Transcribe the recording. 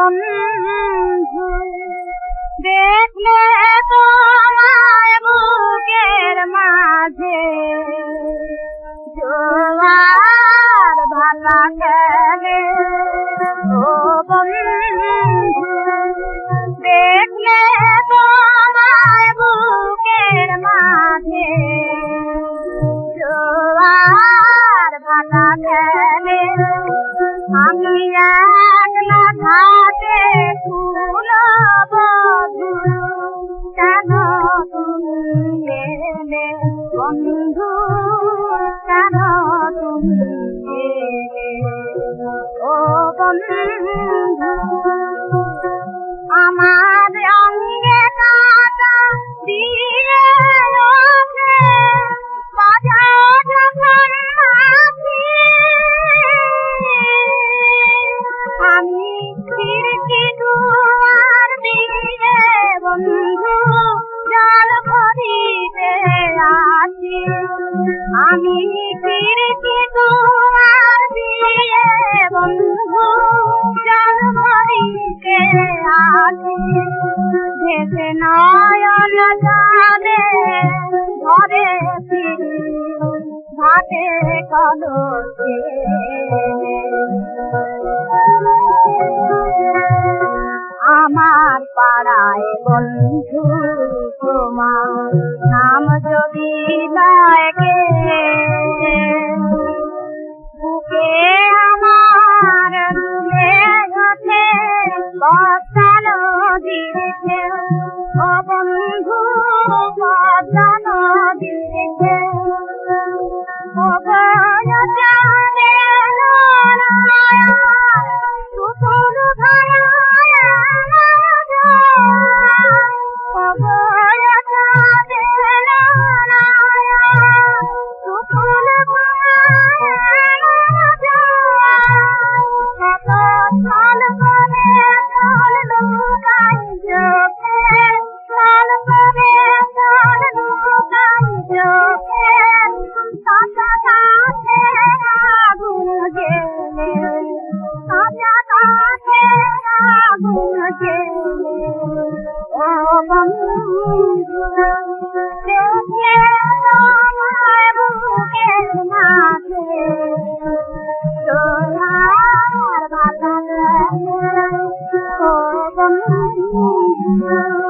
বন্ধু দেখলে তোমায় বুকের মাঝে জোয়ার ভাটা খেলে ও বন্ধু দেখলে তোমায় বুকের মাঝে জোয়ার ভাটা খেলে আমি একলা ঘাটে ফুল বধু কেন তুমি এলে বন্ধু কেন তুমি এলে ও বন্ধু আমার অঙ্গে কাঁটা দিয়ে ওঠে বাজা যখন আমি খিড়কি দুয়ার দিয়ে বন্ধু জল ভরিতে আসি আমি খিড়কি দুয়ার দিয়ে বন্ধু জল ভরিতে আসি ভেসে নয়ন যাবে ঘরে ফিরি ঘাটে কলসে আমার পাড়ায় বন্ধু তোমার নাম যদি লাগে বুকে আমার মেঘে পদ্মা নদীতে ও বন্ধু পদ্মা নদীতে ও Oh,